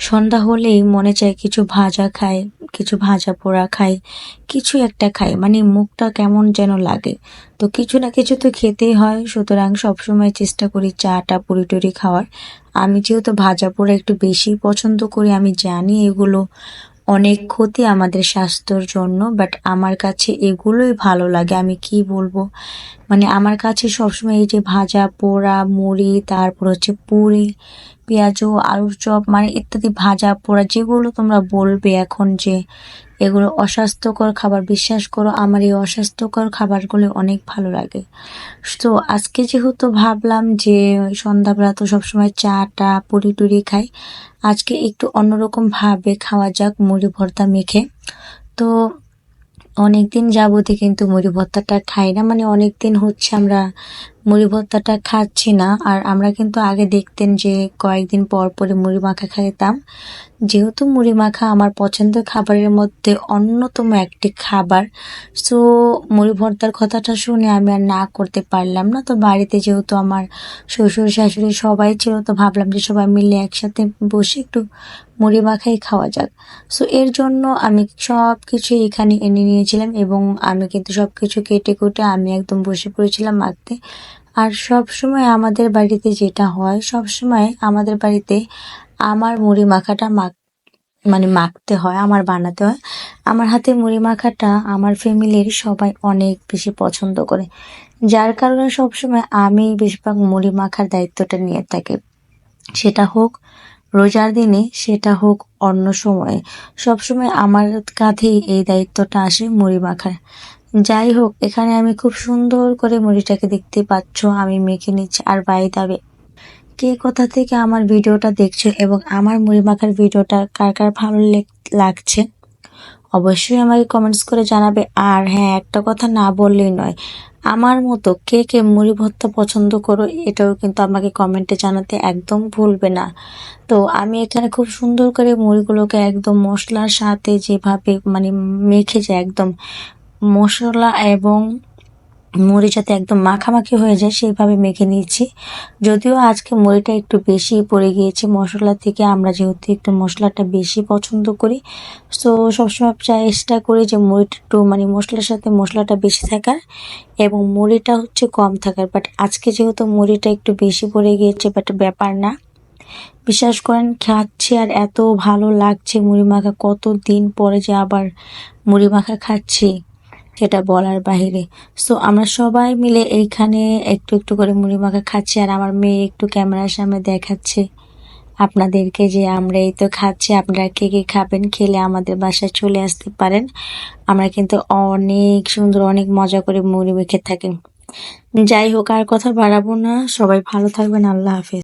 সন্ধ্যা হলেই মনে চায় কিছু ভাজা খাই, কিছু ভাজা পোড়া খাই, কিছু একটা খাই, মানে মুখটা কেমন যেন লাগে। তো কিছু না কিছু তো খেতেই হয়, সুতরাং সবসময় চেষ্টা করি চাটা পুরি টুরি খাওয়ার। আমি যেহেতু ভাজা পোড়া একটু বেশি পছন্দ করি, আমি জানি এগুলো অনেক ক্ষতি আমাদের স্বাস্থ্যর জন্য, বাট আমার কাছে এগুলোই ভালো লাগে। আমি কি বলবো, মানে আমার কাছে সবসময় এই যে ভাজা পোড়া মুড়ি, তারপর হচ্ছে পুরি, পেঁয়াজু, আলুর চপ, মানে ইত্যাদি ভাজা পোড়া যেগুলো তোমরা বলবে এখন যে এগুলো অস্বাস্থ্যকর খাবার, বিশ্বাস করো আমার এই অস্বাস্থ্যকর খাবারগুলো অনেক ভালো লাগে। তো আজকে যেহেতু ভাবলাম যে সন্ধ্যাবেলা তো সবসময় চাটা পুরি টুরি খাই, আজকে একটু অন্যরকম ভাবে খাওয়া যাক মুড়ি ভর্তা মেখে। তো অনেকদিন যাবতই কিন্তু মুড়ি ভর্তাটা খাই না, মানে অনেকদিন হচ্ছে আমরা মুড়ি ভর্তাটা খাচ্ছি না। আর আমরা কিন্তু আগে দেখতেন যে কয়েকদিন পর পরে মুড়ি মাখা খাইতাম। যেহেতু মুড়ি মাখা আমার পছন্দের খাবারের মধ্যে অন্যতম একটি খাবার, সো মুড়ি ভর্তার কথাটা শুনে আমি আর না করতে পারলাম না। তো বাড়িতে যেহেতু আমার শ্বশুর শাশুড়ি সবাই ছিল, তো ভাবলাম যে সবাই মিলে একসাথে বসে একটু মুড়ি মাখাই খাওয়া যাক। সো এর জন্য আমি সব কিছু এখানে এনে নিয়েছিলাম এবং আমি কিন্তু সব কিছু কেটে কুটে আমি একদম বসে পড়েছিলাম মাখতে। আর সব সময় আমাদের বাড়িতে যেটা হয়, সব সময় আমাদের বাড়িতে আমার মুড়ি মাখাটা মানে মাখতে হয়, আমার বানাতে হয়। আমার হাতে মুড়ি মাখাটা আমার ফ্যামিলির সবাই অনেক বেশি পছন্দ করে, যার কারণে সবসময় আমি বেশিরভাগ মুড়ি মাখার দায়িত্বটা নিয়ে থাকি। সেটা হোক রোজার দিনে, সেটা হোক অন্য সময়ে, সবসময় আমার কাঁধেই এই দায়িত্বটা আসে মুড়ি মাখার। যাই হোক, এখানে আমি খুব সুন্দর করে মুড়িটাকে দেখতে পাচ্ছ আমি মেখে নিচ্ছি। আর বাই দা ওয়ে, কে কোথা থেকে আমার ভিডিওটা দেখছো এবং আমার মুড়ি মাখার ভিডিওটা কার কার ভালো লাগছে অবশ্যই আমাকে কমেন্টস করে জানাবে। আর হ্যাঁ, একটা কথা না বললেই নয়, আমার মতো কে কে মুড়ি ভর্তা পছন্দ করো এটাও কিন্তু আমাকে কমেন্টে জানাতে একদম ভুলবে না। তো আমি এখানে খুব সুন্দর করে মুড়িগুলোকে একদম মশলার সাথে যেভাবে মানে মেখে যায়, একদম মশলা এবং মুড়ি যাতে একদম মাখামাখি হয়ে যায় সেইভাবে মেখে নিয়েছি। যদিও আজকে মুড়িটা একটু বেশি পড়ে গিয়েছে মশলা থেকে, আমরা যেহেতু একটু মশলাটা বেশি পছন্দ করি, তো সবসময় চেষ্টা করি যে মুড়িটা একটু মানে মশলার সাথে মশলাটা বেশি থাকার এবং মুড়িটা হচ্ছে কম থাকার। বাট আজকে যেহেতু মুড়িটা একটু বেশি পড়ে গিয়েছে, বাট ব্যাপার না, বিশ্বাস করেন খাচ্ছি আর এত ভালো লাগছে মুড়ি মাখা। কত দিন পরে যে আবার মুড়ি মাখা খাচ্ছি সেটা বলার বাহিরে। সো আমরা সবাই মিলে এইখানে একটু একটু করে মুড়ি মাখা খাচ্ছি, আর আমার মেয়ে একটু ক্যামেরার সামনে দেখাচ্ছে আপনাদেরকে যে আমরা এই তো খাচ্ছি, আপনারা কে কে খাবেন, খেলে আমাদের বাসায় চলে আসতে পারেন। আমরা কিন্তু অনেক সুন্দর অনেক মজা করে মুড়ি মেখে থাকি। যাই হোক, আর কথা বাড়াবো না, সবাই ভালো থাকবেন, আল্লাহ হাফেজ।